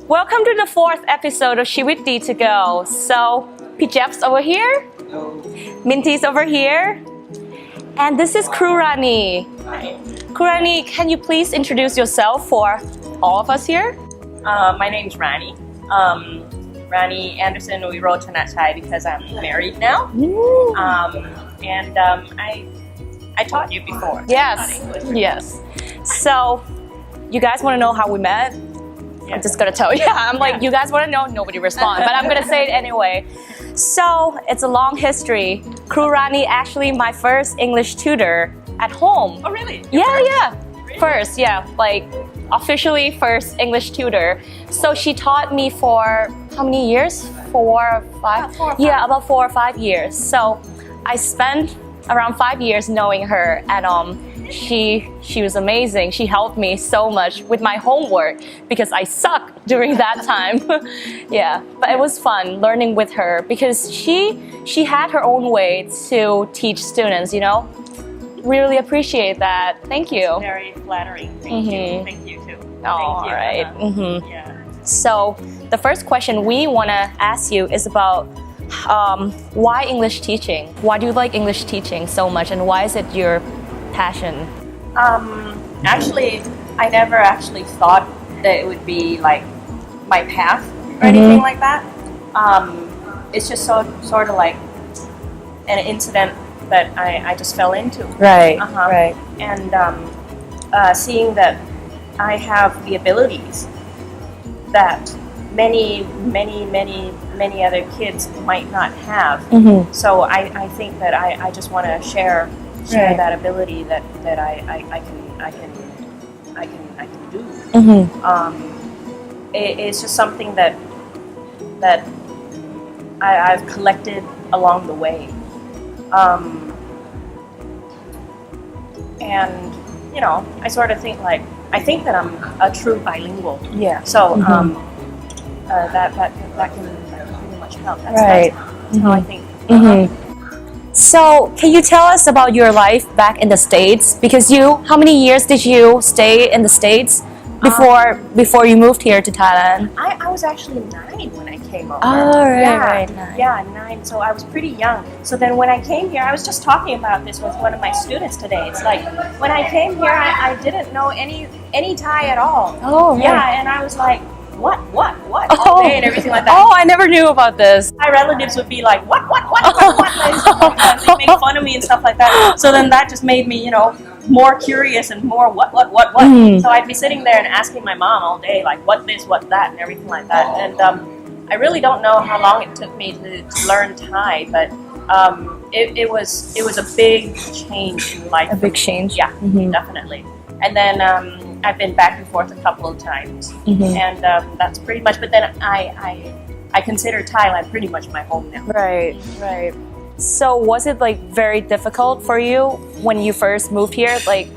Welcome to the fourth episode of Cheewitdee To Go. So, Pijeff's over here, Minty's over here, and this is Crew Ranee. Crew Ranee, can you please introduce yourself for all of us here? My name's Ranee. Ranee Anderson Virojtanachai because I'm married now. I taught you before. Yes, yes. So, you guys want to know how we met? I'm just gonna tell you. I'm like, you guys want to know? Nobody respond, but I'm gonna say it anyway. So, it's a long history. Crew Ranee actually my first English tutor at home. Oh, really? Yeah. Really? First, yeah, like officially first English tutor. So she taught me for how many years? 4 or 5? About 4 or 5. Yeah, about 4 or 5 years. So I spent around 5 years knowing her, and she was amazing. She helped me so much with my homework because I sucked during that time. Yeah, but it was fun learning with her because she had her own way to teach students, you know. Really appreciate that. Thank you. Very flattering. Thank you. Thank you too. Oh, all right. Yeah. So the first question we want to ask you is about why English teaching? Why do you like English teaching so much, and why is it your passion? Actually, I never actually thought that it would be like my path or anything like that. It's just sort of like an incident that I just fell into. Right. Right. And seeing that I have the abilities that many other kids might not have. So I think that I just want to share that ability that I can do. It's just something that I've collected along the way. And you know, I sort of think like I think that I'm a true bilingual. Yeah. So that can pretty much help. Right. That's how I think. So, can you tell us about your life back in the States? Because how many years did you stay in the States before you moved here to Thailand? I was actually 9 when I came over. Oh, right, 9. Yeah, 9. So I was pretty young. So then when I came here, I was just talking about this with one of my students today. It's like, when I came here, I didn't know any Thai at all. Oh, yeah. right. And I was like, what, all day and everything like that. Oh, I never knew about this. My relatives would be like, what, and they make fun of me and stuff like that. So then that just made me, you know, more curious and more what. So I'd be sitting there and asking my mom all day, like, what this, what that, and everything like that. And I really don't know how long it took me to learn Thai, but it was a big change in life. A big change? Yeah, definitely. And then I've been back and forth a couple of times, and that's pretty much. But then I consider Thailand pretty much my home now. Right. So was it like very difficult for you when you first moved here, like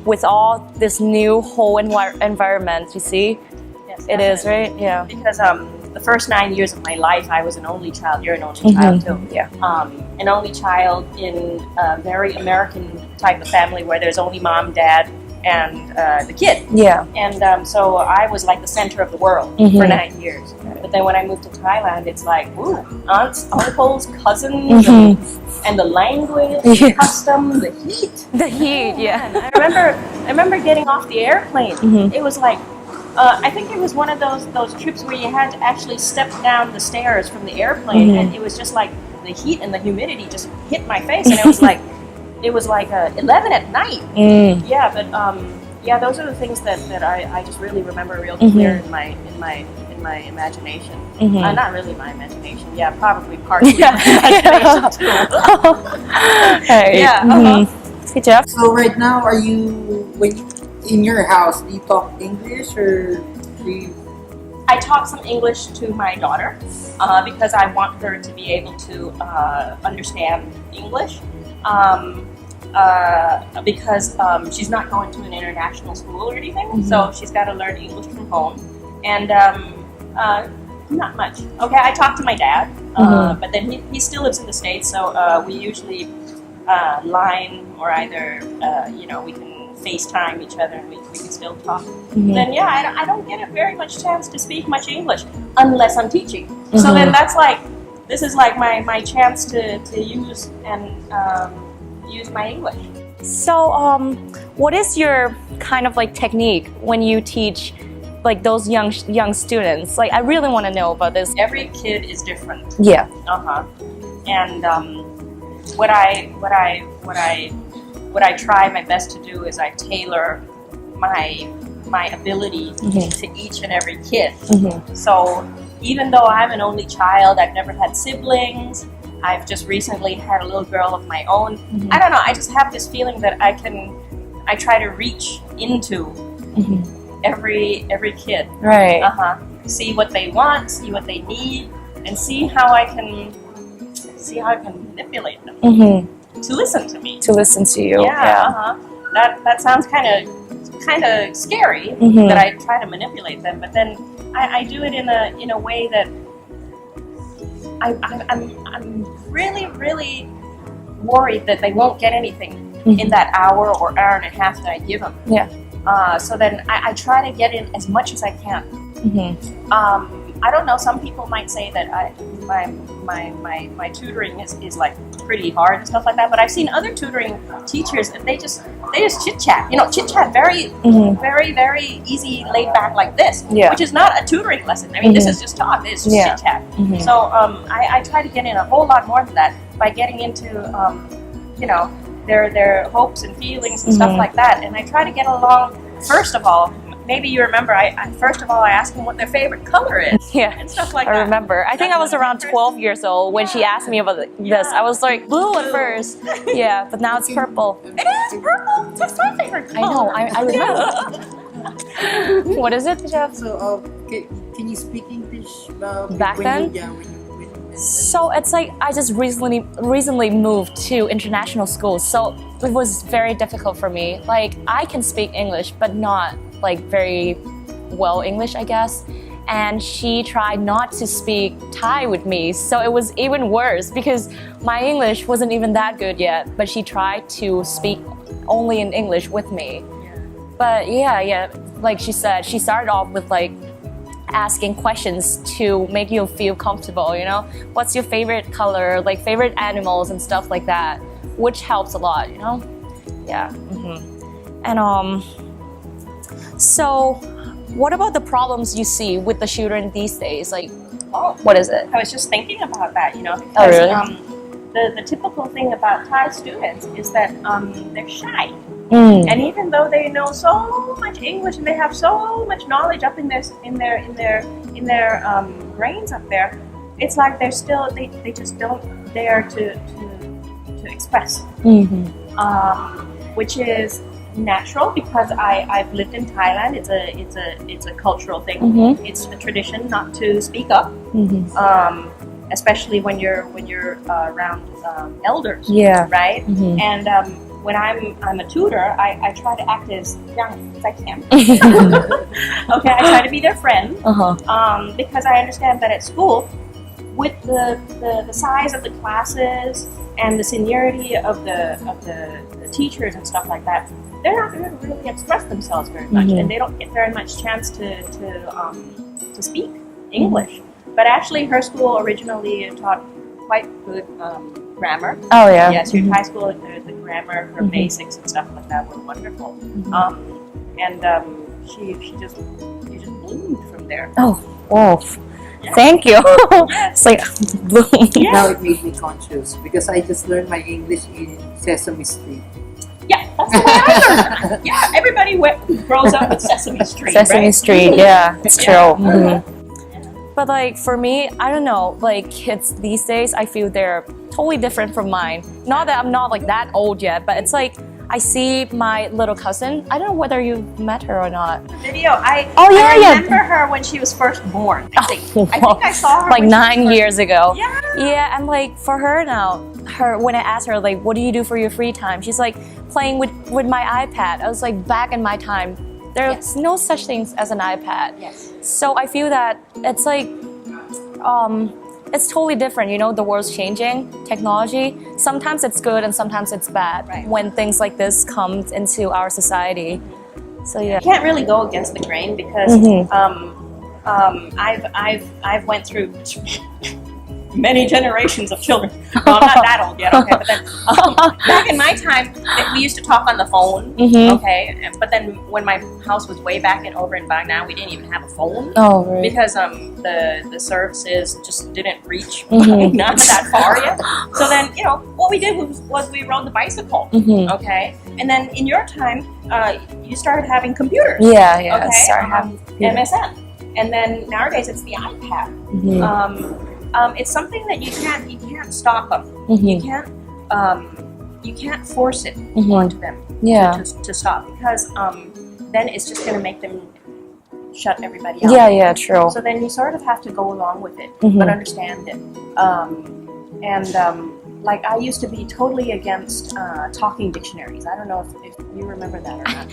with all this new whole environment? You see, Yes, it is, right? Yeah. Because the first 9 years of my life, I was an only child. You're an only child too. Yeah. An only child in a very American type of family where there's only mom, dad, and the kid. Yeah. And so I was like the center of the world for 9 years. But then when I moved to Thailand, it's like, ooh, aunts, uncles, cousins, and the language, the custom, the heat. The heat, yeah. And I remember getting off the airplane. It was like, I think it was one of those trips where you had to actually step down the stairs from the airplane, and it was just like the heat and the humidity just hit my face, and it was like 11 at night. Yeah, but yeah, those are the things that I just really remember real clear in my imagination. Not really my imagination. Yeah, probably partly my imagination too. Hey. Yeah. Hey, Jeff. So right now, in your house, do you talk English or do you? I taught some English to my daughter because I want her to be able to understand English. Because she's not going to an international school or anything, so she's got to learn English from home. And not much. Okay, I talk to my dad, but then he still lives in the States, so we usually line or either we can FaceTime each other and we can still talk. Then yeah, I don't get a very much chance to speak much English unless I'm teaching. So then that's like, this is like my chance to use and use my English. So, what is your kind of like technique when you teach like those young students? Like, I really want to know about this. Every kid is different. Yeah. And what I try my best to do is I tailor my ability to each and every kid. So even though I'm an only child, I've never had siblings. I've just recently had a little girl of my own. I don't know, I just have this feeling that I try to reach into every kid. Right. See what they want, see what they need, and see how I can manipulate them to listen to me. To listen to you. Yeah. That sounds kind of scary that I try to manipulate them, but then I do it in a way that I'm really worried that they won't get anything in that hour or hour and a half that I give them. Yeah. So then I try to get in as much as I can. I don't know. Some people might say that my tutoring is like pretty hard and stuff like that. But I've seen other tutoring teachers and they just chit chat. Chit chat very easy, laid back like this, which is not a tutoring lesson. I mean, this is just talk. It's just chit chat. So I try to get in a whole lot more than that by getting into their hopes and feelings and stuff like that. And I try to get along. First of all, maybe you remember, I asked them what their favorite color is. Yeah, and stuff like that. I remember. I think I was around 12 years old when she asked me about this. I was like, blue at first. Yeah, but now it's purple. It is purple. That's my favorite color. I know, I remember. What is it, Jeff? So, can you speak English back then? So it's like I just recently moved to international school, so it was very difficult for me. Like, I can speak English, but not like very well English, I guess. And she tried not to speak Thai with me, so it was even worse because my English wasn't even that good yet. But she tried to speak only in English with me. But yeah, like she said, she started off with like asking questions to make you feel comfortable, what's your favorite color, like favorite animals and stuff like that, which helps a lot, yeah. And so what about the problems you see with the children these days? Like, what is it? I was just thinking about that, because really? The typical thing about Thai students is that they're shy. And even though they know so much English and they have so much knowledge up in their brains up there, it's like they just don't dare to express, which is natural because I've lived in Thailand. It's a cultural thing. It's a tradition not to speak up, especially when you're around elders, right? And when I'm a tutor, I try to act as young as I can. Okay, I try to be their friend because I understand that at school, with the size of the classes and the seniority of the teachers and stuff like that, they're not going to really express themselves very much, and they don't get very much chance to speak English. But actually, her school originally taught quite good grammar. Oh yeah. Yes, your Thai school, the grammar, her basics and stuff like that were wonderful. And she just bloomed from there. Oh, wow. Yeah. Thank you. It's like bloom. Yeah. Now it made me conscious because I just learned my English in Sesame Street. Yeah, that's the way I learned. Yeah, everybody grows up with Sesame Street. Sesame Street, yeah, it's true. But like for me, I don't know, like kids these days, I feel they're totally different from mine. Not that I'm not like that old yet, but it's like I see my little cousin. I don't know whether you met her or not. Video. I remember her when she was first born. I think I saw her like 9 years ago. Yeah. Yeah, and like for her now, when I asked her like, what do you do for your free time? She's like playing with my iPad. I was like, back in my time, there's no such things as an iPad. Yes. So I feel that it's like it's totally different. You know, the world's changing, technology. Sometimes it's good and sometimes it's bad when things like this come into our society. So yeah, You can't really go against the grain because I've went through many generations of children. Well, I'm not that old yet, okay, but then back in my time, we used to talk on the phone, okay, but then when my house was way back over in Bangkok, we didn't even have a phone because the services just didn't reach not that far yet. So then, you know, what we did was we rode the bicycle, okay, and then in your time, you started having computers, okay, started having MSN, and then nowadays it's the iPad. It's something that you can't stop them. You can't force it onto them to stop because then it's just going to make them shut everybody out. Yeah, true. So then you sort of have to go along with it, but understand it. Like I used to be totally against talking dictionaries. I don't know if you remember that or not.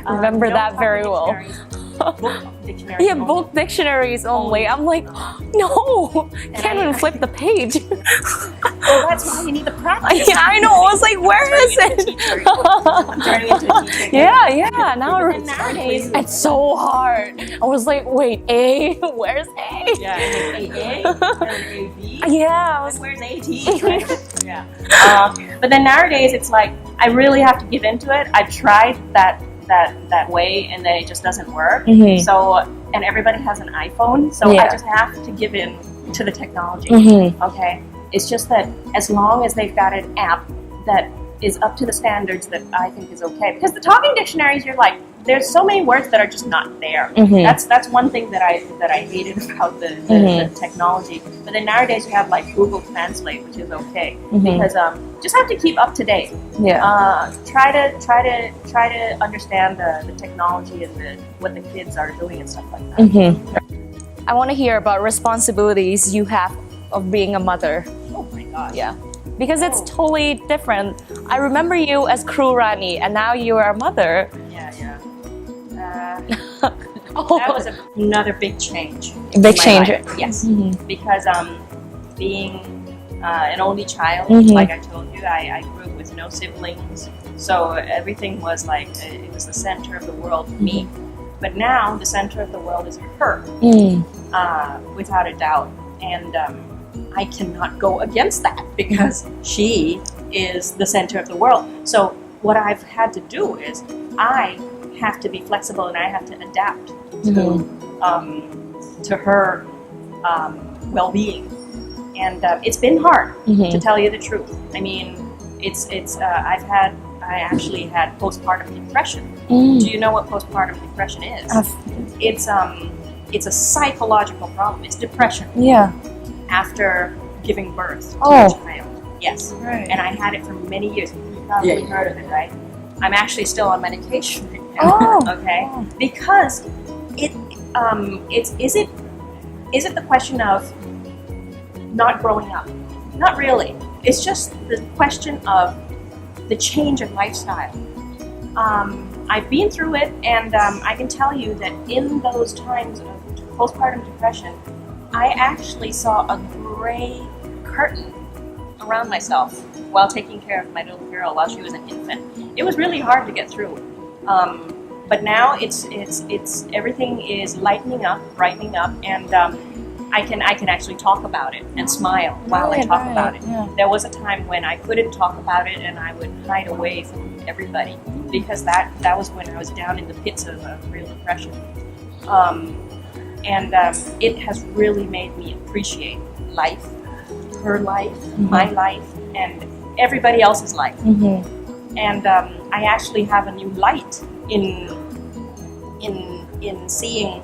I remember that very well. Book dictionaries. Yeah, book dictionaries only. I'm like, no, can't even flip the page. Well, that's why you need the practice. Yeah, I know. I was like, where is it? I'm turning into a teacher. Yeah. Nowadays, it's so hard. I was like, wait, A? Where's A? Yeah, and AA, and AB. Yeah, I was. Where's AT? Yeah. But then nowadays, it's like I really have to give into it. I tried that way, and then it just doesn't work. So, and everybody has an iPhone, so I just have to give in to the technology. Okay, it's just that as long as they've got an app that is up to the standards that I think is okay. Because the talking dictionaries, you're like, there's so many words that are just not there. That's one thing that I hated about the technology. But then nowadays you have like Google Translate, which is okay because just have to keep up to date. Try to understand the technology and what the kids are doing and stuff like that. I want to hear about responsibilities you have of being a mother. Oh my gosh. Yeah. Because it's totally different. I remember you as crew Ranee, and now you are a mother. Yeah. That was another big change. Big change. Yes. Because being an only child, like I told you, I grew up with no siblings. So everything was like, it was the center of the world for me. But now the center of the world is her, without a doubt. And I cannot go against that because she is the center of the world. So what I've had to do is I have to be flexible and I have to adapt to her well-being. And it's been hard, to tell you the truth. I mean, I actually had postpartum depression. Do you know what postpartum depression is? It's a psychological problem. It's depression. Yeah. After giving birth to a child. Yes. Right. And I had it for many years. You probably heard of it, right? I'm actually still on medication right now. Okay? Because is it the question of not growing up? Not really. It's just the question of the change of lifestyle. I've been through it, and I can tell you that in those times of postpartum depression, I actually saw a gray curtain around myself while taking care of my little girl while she was an infant. It was really hard to get through. But now it's everything is lightening up, brightening up, and I can actually talk about it and smile while I talk about it. Yeah. There was a time when I couldn't talk about it and I would hide away from everybody because that was when I was down in the pits of real depression. And it has really made me appreciate life, her life, my life, and everybody else's life. And I actually have a new light in seeing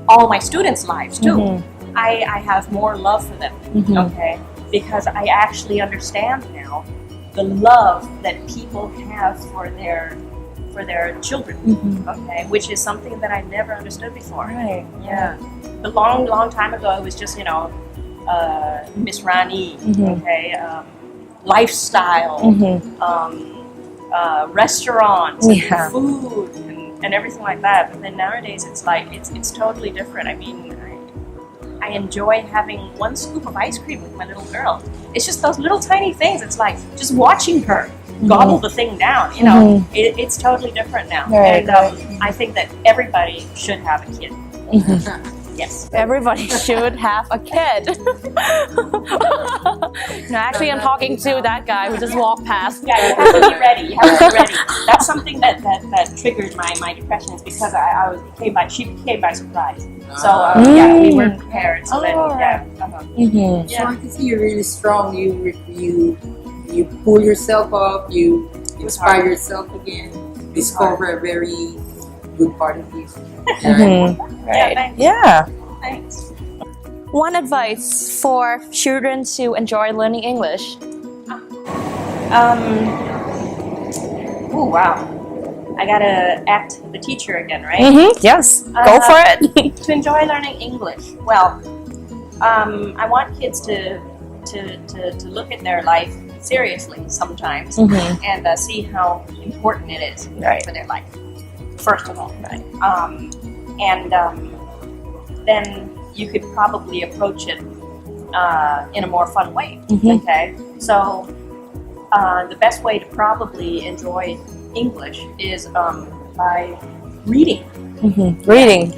all my students' lives too. I have more love for them, okay? Because I actually understand now the love that people have for their children, okay? Which is something that I never understood before. Right. Yeah. A long time ago, it was just, Miss Ranee, okay? Lifestyle, restaurants, and food, and everything like that. But then nowadays, it's like, it's totally different. I mean, I enjoy having one scoop of ice cream with my little girl. It's just those little tiny things. It's like just watching her gobble the thing down. You know, it's totally different now. Right, and I think that everybody should have a kid. Yes. Everybody should have a kid. No, actually, I'm talking to that guy who just walked past. Yeah, you have to be ready. You have to be ready. That's something that triggered my depression, is because she came by surprise. So yeah, we weren't prepared. So then yeah. So I can see you're really strong. You pull yourself up. You inspire yourself again. Discover a very good part of you. Right. Yeah. Thanks. One advice for children to enjoy learning English. Oh wow. I gotta act the teacher again, right? Yes. Go for it. To enjoy learning English. Well, I want kids to look at their life seriously sometimes and see how important it is for their life. First of all, and then you could probably approach it in a more fun way. Okay, so the best way to probably enjoy English is by reading. Reading,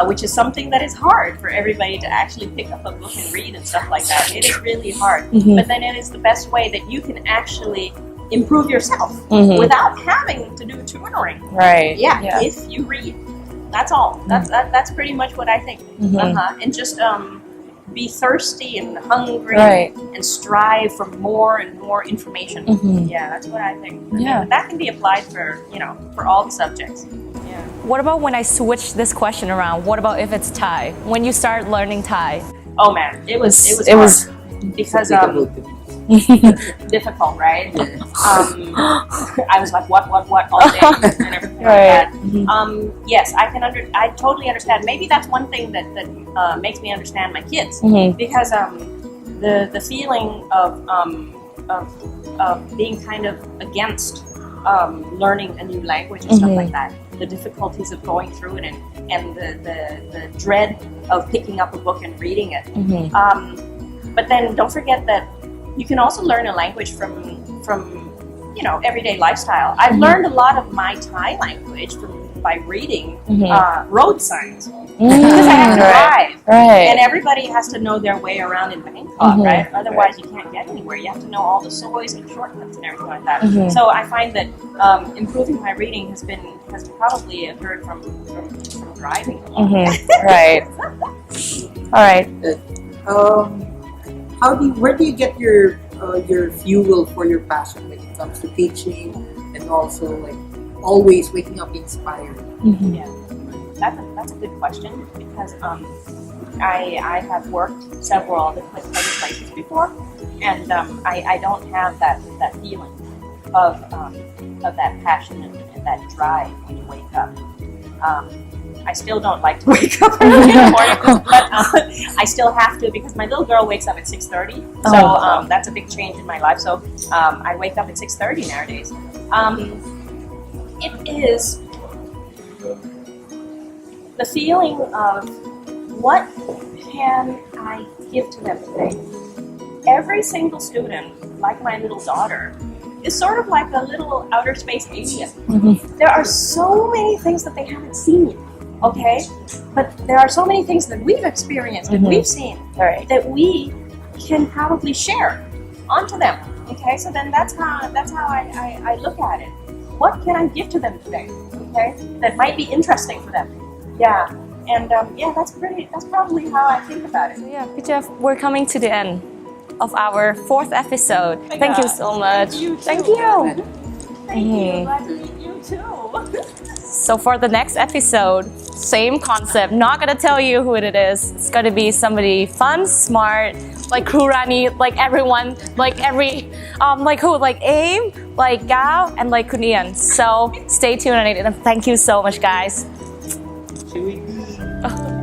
which is something that is hard for everybody to actually pick up a book and read and stuff like that. It is really hard, but then it is the best way that you can actually improve yourself without having to do tutoring. Right. Yeah. If you read, that's all. That's pretty much what I think. And just be thirsty and hungry and strive for more and more information. Yeah, that's what I think. Yeah, but that can be applied for for all the subjects. Yeah. What about when I switch this question around? What about if it's Thai? When you start learning Thai? Oh man, it was hard because difficult, right? I was like, what all day and everything like that. Yes, I totally understand. Maybe that's one thing that makes me understand my kids, because the feeling of being kind of against learning a new language and stuff like that, the difficulties of going through it, and the dread of picking up a book and reading it. But then don't forget that you can also learn a language from everyday lifestyle. I've learned a lot of my Thai language by reading road signs, because I have to drive, and everybody has to know their way around in Bangkok, right? Otherwise, you can't get anywhere. You have to know all the soys and shortcuts and everything like that. So I find that improving my reading has probably occurred from driving. Right. All right. Where do you get your fuel for your passion when it comes to teaching, and also like always waking up inspired? Yeah, that's a good question, because I have worked several other places before, and I don't have that feeling of that passion and that drive when you wake up. I still don't like to wake up early in the morning, but I still have to, because my little girl wakes up at 6:30. So that's a big change in my life. So I wake up at 6:30 nowadays. It is the feeling of, what can I give to them today? Every single student, like my little daughter, is sort of like a little outer space alien. There are so many things that they haven't seen yet. Okay, but there are so many things that we've experienced, that we've seen, that we can probably share onto them. Okay, so then that's how I look at it. What can I give to them today? Okay, that might be interesting for them. Yeah, and that's probably how I think about it. So yeah, Jeff, we're coming to the end of our 4th episode. Thank you so much. Thank you. Glad to meet you too. So for the next episode, same concept. Not gonna tell you who it is. It's gonna be somebody fun, smart, like Kru Ranee, like everyone, like every, like who, like Aim, like Gao, and like Kunian. So stay tuned on it, and thank you so much, guys. Cheewitdee.